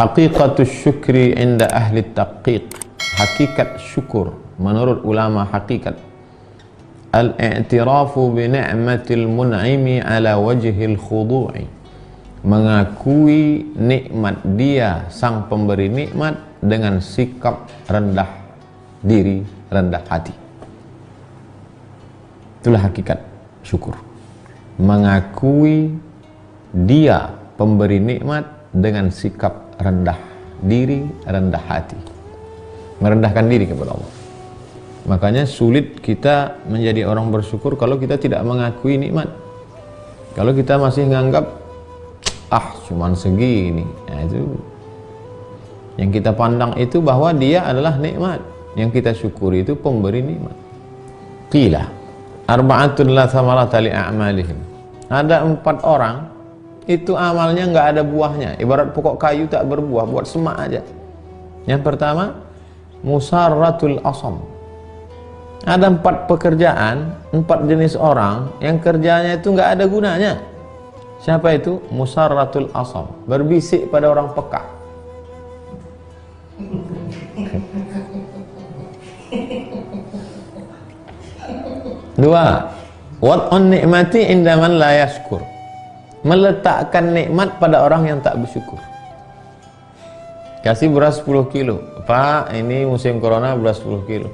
Haqiqatus syukri inda ahli taqiq. Hakikat syukur menurut ulama hakikat, al-i'tirafu bi ni'matil mun'imi ala wajhil khudu'i, mengakui nikmat dia sang pemberi nikmat dengan sikap rendah diri, rendah hati. Itulah hakikat syukur, mengakui dia pemberi nikmat dengan sikap rendah diri, rendah hati, merendahkan diri kepada Allah. Makanya sulit kita menjadi orang bersyukur kalau kita tidak mengakui nikmat. Kalau kita masih menganggap cuman segini, nah itu yang kita pandang itu bahwa dia adalah nikmat. Yang kita syukuri itu pemberi nikmat. Qila arba'atun la thamarata li a'malihim. Ada 4 orang itu amalnya nggak ada buahnya, ibarat pokok kayu tak berbuah, buat semak aja. Yang pertama, musarratul asam. Ada 4 pekerjaan, 4 jenis orang yang kerjanya itu nggak ada gunanya. Siapa itu? Musarratul asam, berbisik pada orang peka. Dua, wad'un ni'mati inda man la yashkur, meletakkan nikmat pada orang yang tak bersyukur. Kasih beras 10 kilo, Pak, ini musim corona beras 10 kilo.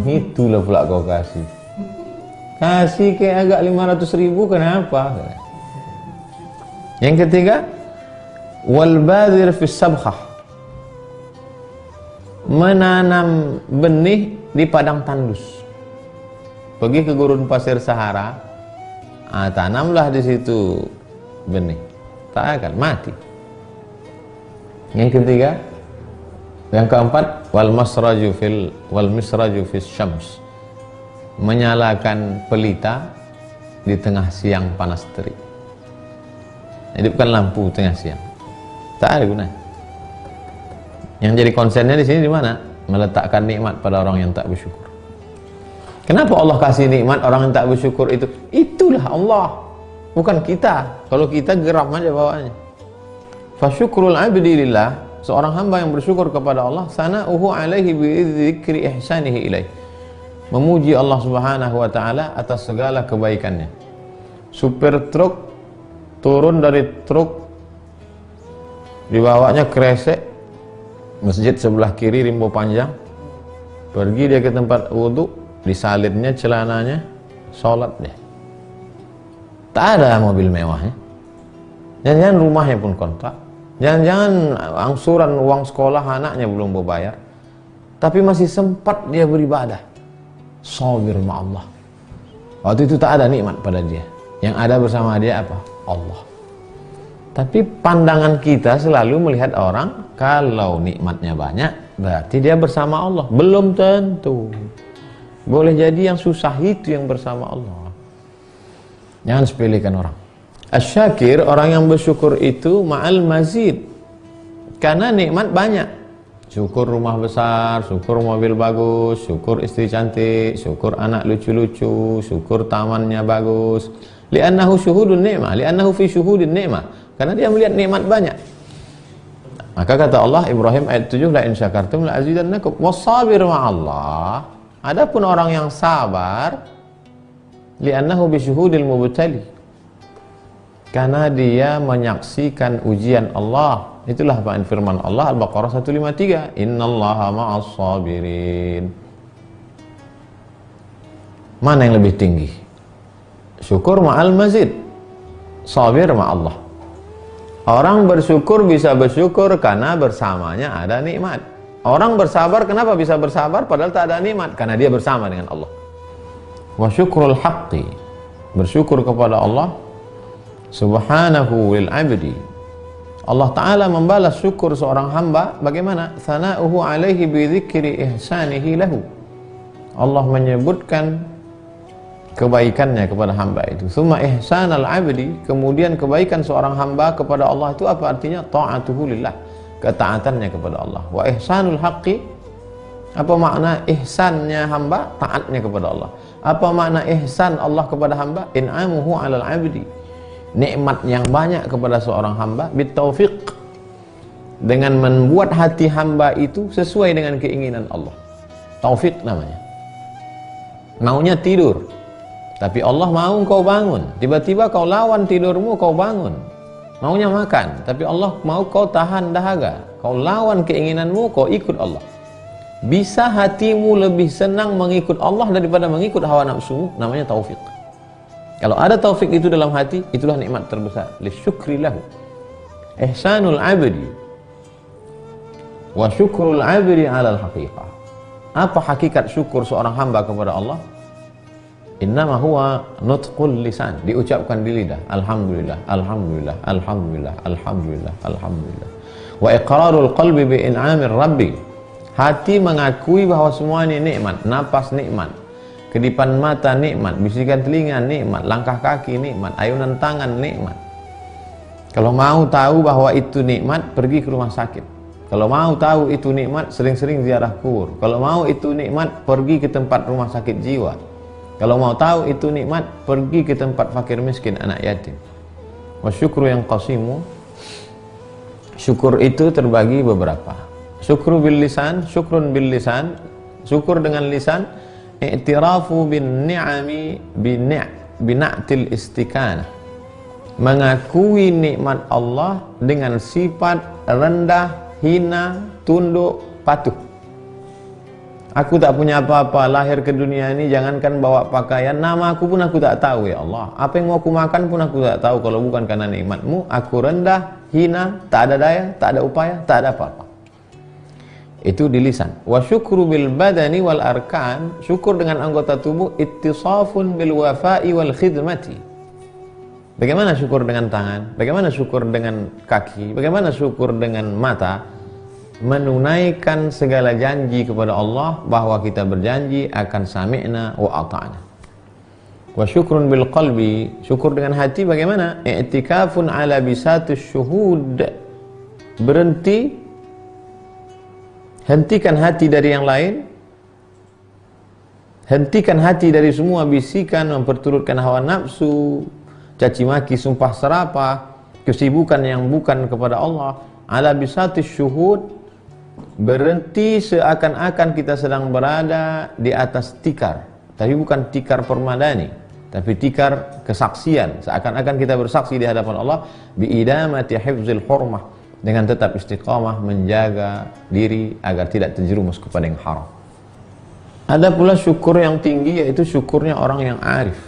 Itulah pula kau kasih. Kasih kayak agak 500.000, kenapa? Yang ketiga, wal badhir fis sabkhah, menanam benih di padang tandus. Pergi ke gurun pasir Sahara, tanamlah di situ benih, tak akan mati. Yang ketiga, yang keempat, wal misraju fis syams, menyalakan pelita di tengah siang panas terik. Hidupkan lampu tengah siang, tak ada guna. Yang jadi konsennya di sini di mana? Meletakkan nikmat pada orang yang tak bersyukur. Kenapa Allah kasih nikmat orang yang tak bersyukur itu? Itulah Allah, bukan kita. Kalau kita geram aja bawaannya. Fasyukrul abdi lillah, seorang hamba yang bersyukur kepada Allah, sana'uhu alaihi bidzikri ihsanihi ilaih, memuji Allah Subhanahu wa taala atas segala kebaikannya. Supir truk turun dari truk, dibawanya kresek, masjid sebelah kiri rimbo panjang, pergi dia ke tempat wudhu, disalinnya celananya, sholat dia. Tak ada mobil mewahnya, jangan-jangan rumahnya pun kontrak, jangan-jangan angsuran uang sekolah anaknya belum berbayar, tapi masih sempat dia beribadah. Sabir ma'allah. Waktu itu tak ada nikmat pada dia, yang ada bersama dia apa? Allah. Tapi pandangan kita selalu melihat orang, kalau nikmatnya banyak berarti dia bersama Allah. Belum tentu. Boleh jadi yang susah itu yang bersama Allah. Jangan sepelekan orang. Asyakir, orang yang bersyukur itu ma'al mazid, karena nikmat banyak. Syukur rumah besar, syukur mobil bagus, syukur istri cantik, syukur anak lucu-lucu, syukur tamannya bagus. Li'annahu syuhudun ni'mah, li'annahu fi syuhudin ni'mah, karena dia melihat nikmat banyak. Maka kata Allah, Ibrahim ayat 7, la in syakartum la azidannakum, wassabir ma'allah. Adapun orang yang sabar, li'annahu bi syuhudil mubtali, karena dia menyaksikan ujian Allah. Itulah firman Allah Al-Baqarah 153, innallaha ma'as sabirin. Mana yang lebih tinggi? Syukur ma'al mazid, sabir ma'allah. Orang bersyukur bisa bersyukur karena bersamanya ada nikmat. Orang bersabar, kenapa bisa bersabar padahal tak ada nikmat? Karena dia bersama dengan Allah. Wa syukrul haqqi, bersyukur kepada Allah subhanahu lil abdi. Allah Ta'ala membalas syukur seorang hamba bagaimana? Sana'uhu alaihi bi dzikri ihsanihi lahu. Allah menyebutkan kebaikannya kepada hamba itu. Summa ihsanal abdi, kemudian kebaikan seorang hamba kepada Allah itu apa artinya? Ta'atuhu lillah, ketaatannya kepada Allah. Wa ihsanul haqqi, apa makna ihsannya hamba? Taatnya kepada Allah. Apa makna ihsan Allah kepada hamba? In'amuhu alal abdi, nikmat yang banyak kepada seorang hamba, bitaufiq, dengan membuat hati hamba itu sesuai dengan keinginan Allah. Taufik namanya. Maunya tidur, tapi Allah mau kau bangun. Tiba-tiba kau lawan tidurmu, kau bangun. Maunya makan, tapi Allah mau kau tahan dahaga. Kau lawan keinginanmu, kau ikut Allah. Bisa hatimu lebih senang mengikut Allah daripada mengikut hawa nafsu, namanya taufik. Kalau ada taufik itu dalam hati, itulah nikmat terbesar. Lisyukri lahu. Ihsanul abdi wa syukrul abdi alal haqiqah. Apa hakikat syukur seorang hamba kepada Allah? Innama huwa nutqul lisan, diucapkan di lidah. Alhamdulillah, alhamdulillah, alhamdulillah, alhamdulillah, alhamdulillah. Wa iqrarul qalbi bi in'amir rabbi. Hati mengakui bahwa semua ini nikmat, napas nikmat, kedipan mata nikmat, bisikan telinga nikmat, langkah kaki nikmat, ayunan tangan nikmat. Kalau mau tahu bahwa itu nikmat, pergi ke rumah sakit. Kalau mau tahu itu nikmat, sering-sering ziarah kubur. Kalau mau itu nikmat, pergi ke tempat rumah sakit jiwa. Kalau mau tahu itu nikmat, pergi ke tempat fakir miskin, anak yatim. Wa syukru yang qasimu. Syukur itu terbagi beberapa. Syukru bil lisan, syukrun bil lisan. Syukur dengan lisan, i'tirafu bin ni'ami bina'til istiqanah. Mengakui nikmat Allah dengan sifat rendah, hina, tunduk, patuh. Aku tak punya apa-apa, lahir ke dunia ini jangankan bawa pakaian, nama aku pun aku tak tahu ya Allah. Apa yang mau aku makan pun aku tak tahu kalau bukan karena nikmatmu. Aku rendah, hina, tak ada daya, tak ada upaya, tak ada apa-apa. Itu di lisan. Wa syukru bil badani wal arkan. Syukur dengan anggota tubuh, ittisafun bil wafa'i wal khidmati. Bagaimana syukur dengan tangan? Bagaimana syukur dengan kaki? Bagaimana syukur dengan mata? Menunaikan segala janji kepada Allah, bahwa kita berjanji akan sami'na wa ata'na. Wa syukrun bil qalbi. Syukur dengan hati bagaimana? I'tikafun ala bisatus syuhud. Berhenti, hentikan hati dari yang lain, hentikan hati dari semua bisikan memperturutkan hawa nafsu, caci maki, sumpah serapah, kesibukan yang bukan kepada Allah. Ala bisatis syuhud. Berhenti seakan-akan kita sedang berada di atas tikar, tapi bukan tikar permadani, tapi tikar kesaksian. Seakan-akan kita bersaksi di hadapan Allah, biidamati hifzil hurmah, dengan tetap istiqamah menjaga diri agar tidak terjerumus kepada yang haram. Ada pula syukur yang tinggi, yaitu syukurnya orang yang arif,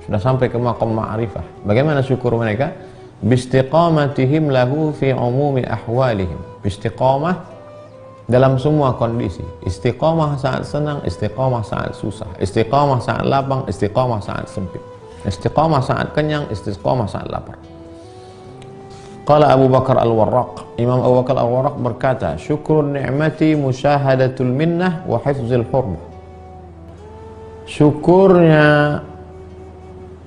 sudah sampai ke maqam ma'rifah. Bagaimana syukur mereka? Bistiqamatihim lahu fi umumi ahwalihim. Bistiqamah dalam semua kondisi. Istiqamah saat senang, istiqamah saat susah, istiqamah saat lapang, istiqamah saat sempit, istiqamah saat kenyang, istiqamah saat lapar. Qala Abu Bakar Al-Warraq, Imam Abu Bakar Al-Warraq berkata, syukrun ni'mati musyahadatul minnah wa hifzil hurmah. Syukurnya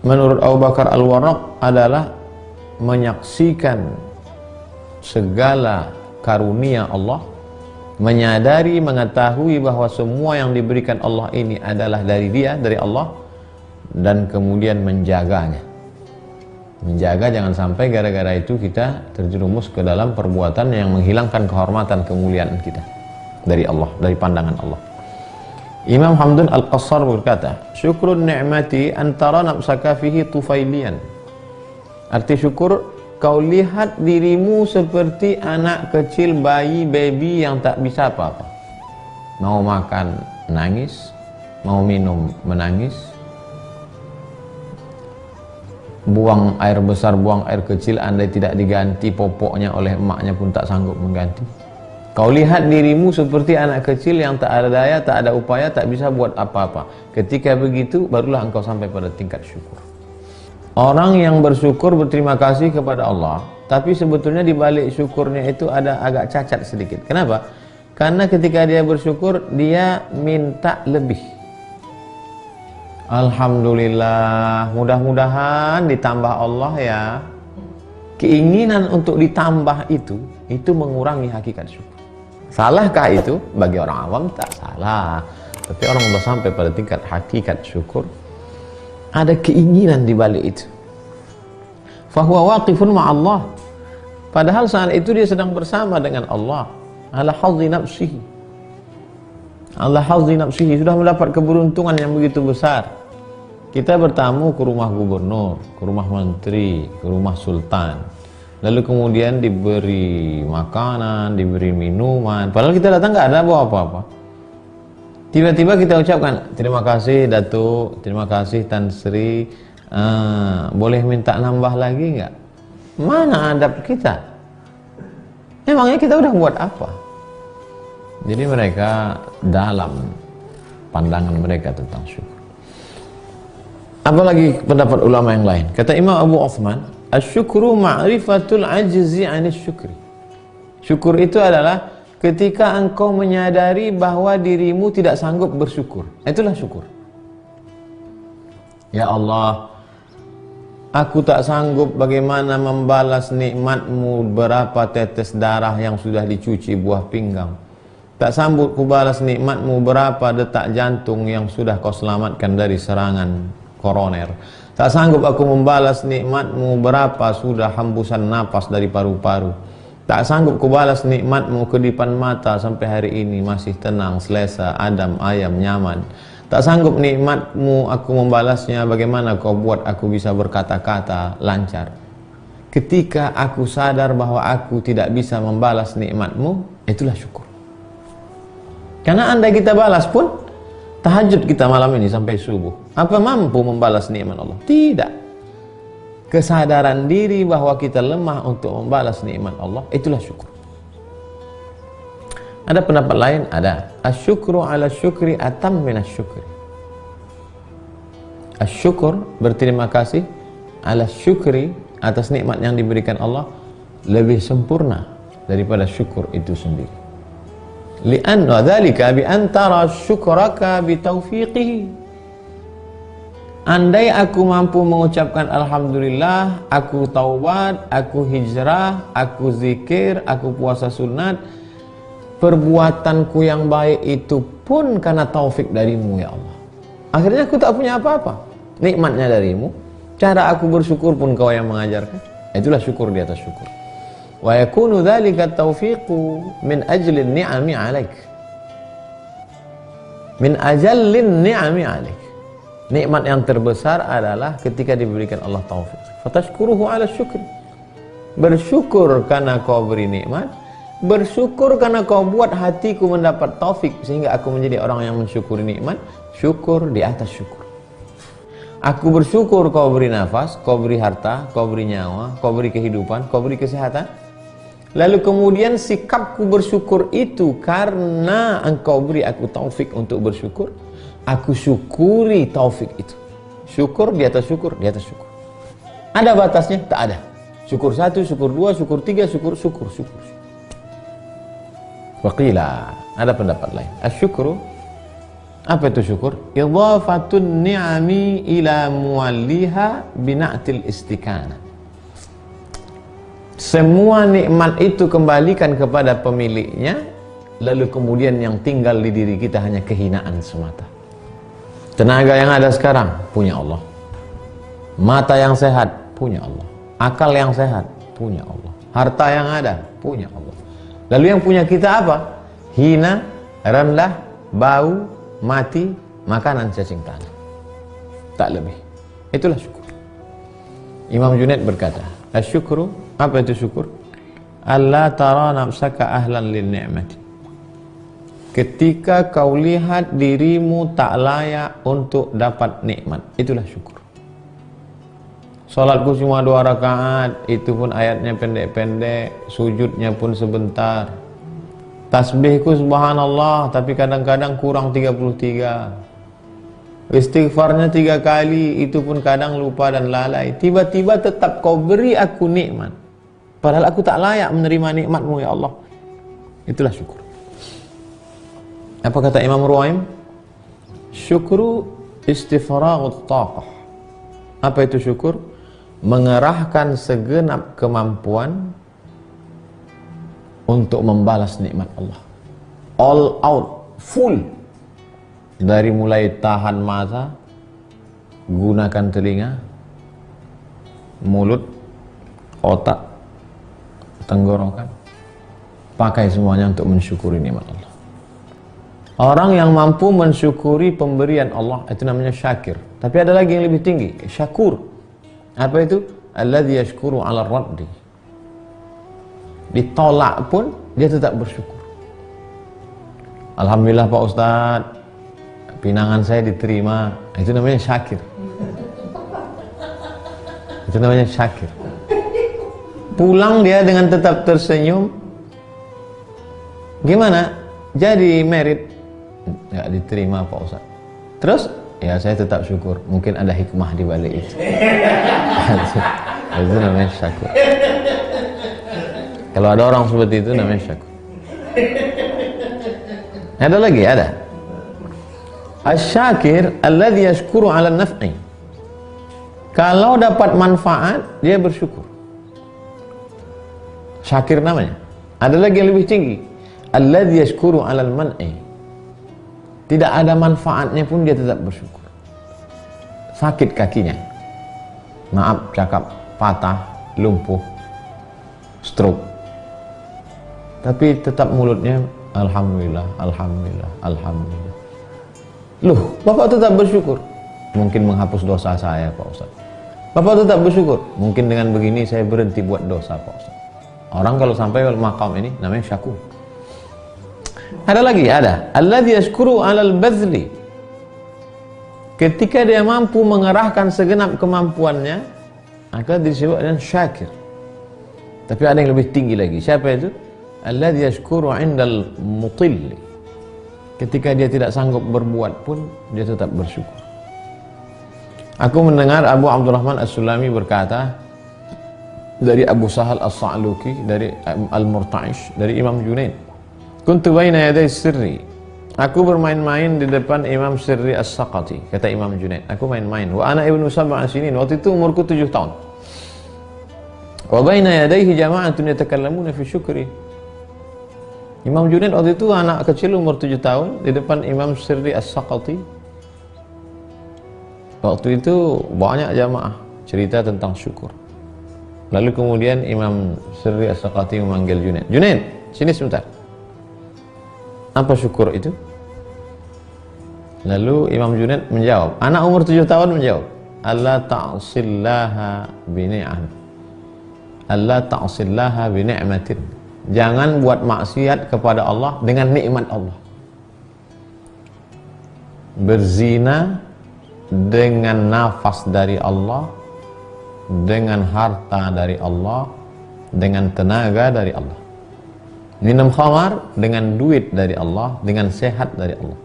menurut Abu Bakar Al-Warraq adalah menyaksikan segala karunia Allah, menyadari, mengetahui bahwa semua yang diberikan Allah ini adalah dari Dia, dari Allah, dan kemudian menjaganya. Menjaga jangan sampai gara-gara itu kita terjerumus ke dalam perbuatan yang menghilangkan kehormatan, kemuliaan kita dari Allah, dari pandangan Allah. Imam Hamdan Al-Qassar berkata, syukrun ni'mati antara nafsaka fihi tufailian. Arti syukur, kau lihat dirimu seperti anak kecil, bayi, baby yang tak bisa apa-apa. Mau makan, nangis. Mau minum, menangis. Buang air besar, buang air kecil, andai tidak diganti popoknya oleh emaknya pun tak sanggup mengganti. Kau lihat dirimu seperti anak kecil yang tak ada daya, tak ada upaya, tak bisa buat apa-apa. Ketika begitu, barulah engkau sampai pada tingkat syukur. Orang yang bersyukur, berterima kasih kepada Allah, tapi sebetulnya di balik syukurnya itu ada agak cacat sedikit. Kenapa? Karena ketika dia bersyukur, dia minta lebih. Alhamdulillah, mudah-mudahan ditambah Allah ya. Keinginan untuk ditambah itu mengurangi hakikat syukur. Salahkah itu? Bagi orang awam tak salah. Tapi orang sudah sampai pada tingkat hakikat syukur, ada keinginan di balik itu. Fahuwa waqifun ma'allah. Padahal saat itu dia sedang bersama dengan Allah. Ala hadzi nafsihi. Ala hadzi nafsihi, sudah mendapat keberuntungan yang begitu besar. Kita bertamu ke rumah gubernur, ke rumah menteri, ke rumah sultan. Lalu kemudian diberi makanan, diberi minuman. Padahal kita datang nggak ada bawa apa-apa. Tiba-tiba kita ucapkan, terima kasih Datuk, terima kasih Tan Sri. Boleh minta nambah lagi nggak? Mana adab kita? Emangnya kita udah buat apa? Jadi mereka dalam pandangan mereka tentang syukur. Apalagi pendapat ulama yang lain. Kata Imam Abu Uthman, asyukru ma'rifatul ajzi 'anis syukri. Syukur itu adalah ketika engkau menyadari bahwa dirimu tidak sanggup bersyukur. Itulah syukur. Ya Allah, aku tak sanggup bagaimana membalas nikmatmu berapa tetes darah yang sudah dicuci buah pinggang. Tak sanggup ku balas nikmatmu berapa detak jantung yang sudah kau selamatkan dari serangan koroner. Tak sanggup aku membalas nikmatmu berapa sudah hembusan napas dari paru-paru. Tak sanggup ku balas nikmatmu kedipan mata sampai hari ini masih tenang, selesa, adem, ayam, nyaman. Tak sanggup nikmatmu aku membalasnya bagaimana kau buat aku bisa berkata-kata lancar. Ketika aku sadar bahwa aku tidak bisa membalas nikmatmu, itulah syukur. Karena andai kita balas pun, tahajud kita malam ini sampai subuh, apa mampu membalas nikmat Allah? Tidak. Kesadaran diri bahwa kita lemah untuk membalas nikmat Allah, itulah syukur. Ada pendapat lain? Ada. Asyukru ala syukri atam minas syukri. Asyukur, berterima kasih, ala syukri, atas nikmat yang diberikan Allah, lebih sempurna daripada syukur itu sendiri. Li'anna dzalika bi antara syukraka bi taufiqihi. Andai aku mampu mengucapkan alhamdulillah, aku taubat, aku hijrah, aku zikir, aku puasa sunat, perbuatanku yang baik itu pun karena taufik darimu ya Allah. Akhirnya aku tak punya apa-apa, nikmatnya darimu. Cara aku bersyukur pun kau yang mengajarkan. Itulah syukur di atas syukur. Wa yakunu dzalika taufiqu min ajli ni'ami 'alaik. Min ajallin ni'ami 'alaik. Nikmat yang terbesar adalah ketika diberikan Allah taufik. Fatashkuruhu 'ala syukri. Bersyukur karena kau beri nikmat, bersyukur karena kau buat hatiku mendapat taufik sehingga aku menjadi orang yang mensyukuri nikmat. Syukur di atas syukur. Aku bersyukur kau beri nafas, kau beri harta, kau beri nyawa, kau beri kehidupan, kau beri kesehatan. Lalu kemudian sikapku bersyukur itu karena engkau beri aku taufik untuk bersyukur. Aku syukuri taufik itu. Syukur di atas syukur, di atas syukur. Ada batasnya? Tak ada. Syukur 1, syukur 2, syukur 3, syukur. Waqila, ada pendapat lain. Asyukru, apa itu syukur? Idhafatun ni'ami ila mualliha bina'til istiqanah. Semua nikmat itu kembalikan kepada pemiliknya, lalu kemudian yang tinggal di diri kita hanya kehinaan semata. Tenaga yang ada sekarang punya Allah. Mata yang sehat punya Allah. Akal yang sehat punya Allah. Harta yang ada punya Allah. Lalu yang punya kita apa? Hina, rendah, bau, mati, makanan cacing tanah. Tak lebih. Itulah syukur. Imam Junaid berkata, asyukru, apa itu syukur? Alla tara nafsaka ahlan lin ni'mati. Ketika kau lihat dirimu tak layak untuk dapat nikmat, itulah syukur. Salatku cuma 2 rakaat, itu pun ayatnya pendek-pendek, sujudnya pun sebentar. Tasbihku subhanallah, tapi kadang-kadang kurang 33. Istighfarnya 3 kali, itu pun kadang lupa dan lalai. Tiba-tiba tetap kau beri aku nikmat, padahal aku tak layak menerima nikmatmu ya Allah. Itulah syukur. Apa kata Imam Ruwaim? Syukru istifraghut taqah. Apa itu syukur? Mengerahkan segenap kemampuan untuk membalas nikmat Allah. All out, full. Dari mulai tahan mata, gunakan telinga, mulut, otak, tenggorokan. Pakai semuanya untuk mensyukuri nikmat Allah. Orang yang mampu mensyukuri pemberian Allah itu namanya syakir. Tapi ada lagi yang lebih tinggi, syakur. Apa itu? Alladzi yashkuru 'ala raddi. Ditolak pun dia tetap bersyukur. Alhamdulillah Pak Ustadz, pinangan saya diterima. Itu namanya syakir. Itu namanya syakir. Pulang dia dengan tetap tersenyum. Gimana? Jadi merit nggak diterima Pak Ustadz. Terus ya saya tetap syukur. Mungkin ada hikmah di balik itu. Itu namanya syukur. Kalau ada orang seperti itu namanya syukur. Ada lagi, ada. Asy-syakir alladzi yashkuru 'ala an-naf'i. Kalau dapat manfaat dia bersyukur. Syakir namanya. Ada lagi yang lebih tinggi. Alladzi yashkuru 'ala al-man'i. Tidak ada manfaatnya pun dia tetap bersyukur. Sakit kakinya. Maaf cakap, patah, lumpuh, stroke. Tapi tetap mulutnya alhamdulillah, alhamdulillah, alhamdulillah. Loh, Bapak tetap bersyukur. Mungkin menghapus dosa saya, Pak Ustaz. Bapak tetap bersyukur. Mungkin dengan begini saya berhenti buat dosa, Pak Ustaz. Orang kalau sampai makam ini namanya syakur. Ada lagi, ada. Alladzi yashkuru 'alal bazli. Ketika dia mampu mengerahkan segenap kemampuannya, maka disebut dengan syakir. Tapi ada yang lebih tinggi lagi. Siapa itu? Alladzi yashkuru 'indal mutilli. Ketika dia tidak sanggup berbuat pun dia tetap bersyukur. Aku mendengar Abu Abdurrahman As-Sulami berkata dari Abu Sahal As-Sa'luki, dari Al-Murta'ish, dari Imam Junaid. Kuntu baina yaday sirri. Aku bermain-main di depan Imam Sirri As-Saqati, kata Imam Junaid. Aku main-main. Wa ana ibnu sab'a sinin. Waktu itu umurku 7 tahun. Wa baina yadayhi jama'atun yatakallamuna fi syukri. Imam Junaid waktu itu anak kecil umur 7 tahun di depan Imam Sirri As-Saqati. Waktu itu banyak jamaah cerita tentang syukur. Lalu kemudian Imam Sirri As-Saqati memanggil Junaid. Junaid, sini sebentar. Apa syukur itu? Lalu Imam Junaid menjawab, anak umur 7 tahun menjawab, alla ta'sillaha bini'am. Alla ta'sillaha bini'matin. Jangan buat maksiat kepada Allah dengan nikmat Allah. Berzina dengan nafas dari Allah, dengan harta dari Allah, dengan tenaga dari Allah. Minum khamar dengan duit dari Allah, dengan sehat dari Allah.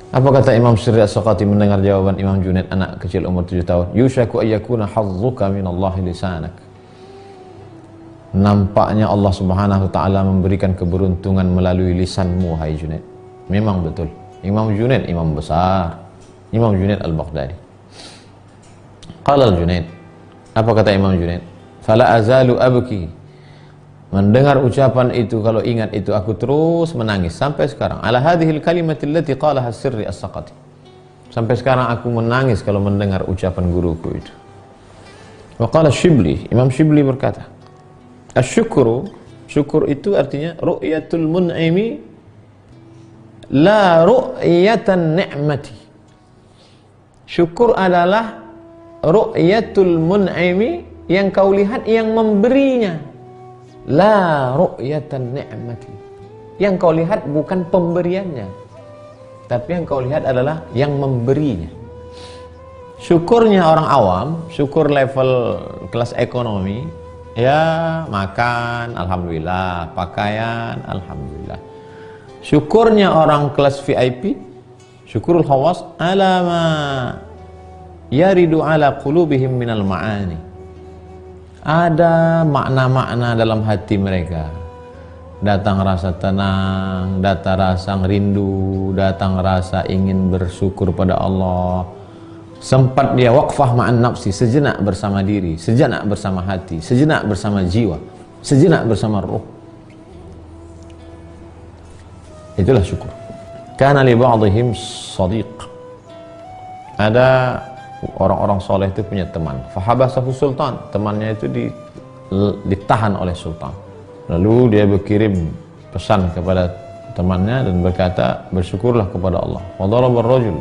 Apa kata Imam Sirri As-Saqati mendengar jawaban Imam Junaid, anak kecil umur 7 tahun? Yushaku ayyakuna hazzuka minallahi lisanak. Nampaknya Allah Subhanahu wa taala memberikan keberuntungan melalui lisanmu, hai Junaid. Memang betul. Imam Junaid imam besar. Imam Junaid Al-Baghdadi. Qala Al-Junaid. Apa kata Imam Junaid? Fala azalu abki. Mendengar ucapan itu, kalau ingat itu, aku terus menangis sampai sekarang. Ala hadhil kalimati allati qalaha Sirri As-Saqati. Sampai sekarang aku menangis kalau mendengar ucapan guruku itu. Wa qala Shibli, Imam Shibli berkata, asyukru, syukur itu artinya ru'yatul mun'imi la ru'yatan ni'mati. Syukur adalah ru'yatul mun'imi, yang kau lihat yang memberinya. La ru'yatan ni'mati. Yang kau lihat bukan pemberiannya, tapi yang kau lihat adalah yang memberinya. Syukurnya orang awam, syukur level kelas ekonomi, ya makan, alhamdulillah, pakaian, alhamdulillah. Syukurnya orang kelas VIP, syukurul khawas, alama yaridu ala qulubihim minal ma'ani. Ada makna-makna dalam hati mereka. Datang rasa tenang, datang rasa rindu, datang rasa ingin bersyukur pada Allah. Sempat dia waqfah ma'an nafsi, sejenak bersama diri, sejenak bersama hati, sejenak bersama jiwa, sejenak bersama ruh. Itulah syukur. Kana li ba'dihim sadiq. Ada orang-orang soleh itu punya teman. Fahabasahu sultan, temannya itu ditahan oleh sultan. Lalu dia berkirim pesan kepada temannya dan berkata, bersyukurlah kepada Allah. Fadaraba ar-rajul,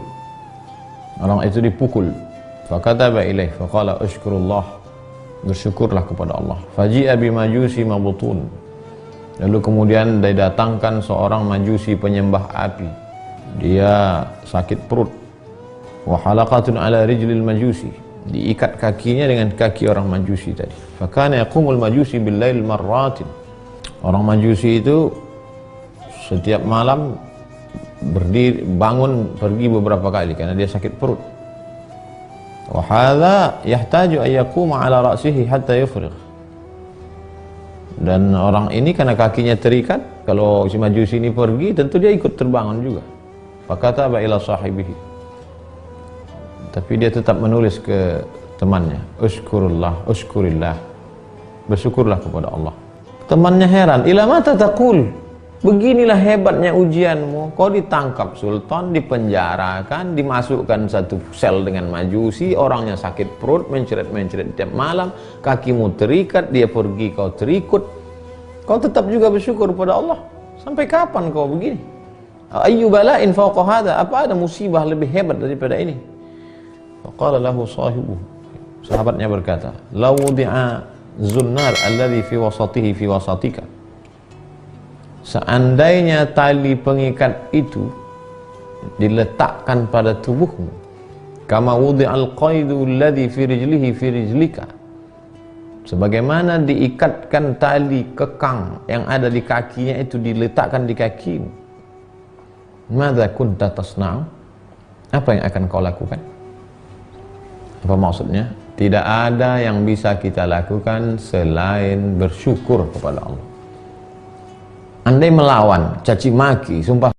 orang itu dipukul. Fakataba ilaih faqala ushkurullah, bersyukurlah kepada Allah. Faji'a bimajusi mabutun, lalu kemudian didatangkan seorang majusi penyembah api, dia sakit perut. Wa halaqatun ala rijlil majusi, diikat kakinya dengan kaki orang majusi tadi. Fakana yaqumul majusi billail marratin, orang majusi itu setiap malam berdiri, bangun pergi beberapa kali karena dia sakit perut. Wa hadza yahtaju an yaquma ala ra'sihi hatta yufrigh, dan orang ini karena kakinya terikat, kalau si majusi ini pergi tentu dia ikut terbangun juga. Fakataba ila sahibihi, tapi dia tetap menulis ke temannya, uskurullah, uskurillah, bersyukurlah kepada Allah. Temannya heran, ila mata taqul, beginilah hebatnya ujianmu, kau ditangkap sultan, dipenjarakan, dimasukkan satu sel dengan majusi, orangnya sakit perut, menceret-menceret tiap malam, kakimu terikat, dia pergi, kau terikut, kau tetap juga bersyukur kepada Allah. Sampai kapan kau begini? Ayyu bala'in fawqa hadha, apa ada musibah lebih hebat daripada ini? Faqala lahu sahibuhu, sahabatnya berkata, law wudi'a zunnar alladhi fi wasatihi fi wasatika, seandainya tali pengikat itu diletakkan pada tubuhmu, kama wudi'al qaidu alladhi fi rijlihi fi rijlika, sebagaimana diikatkan tali kekang yang ada di kakinya itu diletakkan di kakimu, madza kunta tasna'u, apa yang akan kau lakukan? Apa maksudnya? Tidak ada yang bisa kita lakukan selain bersyukur kepada Allah. Andai melawan, caci maki, sumpah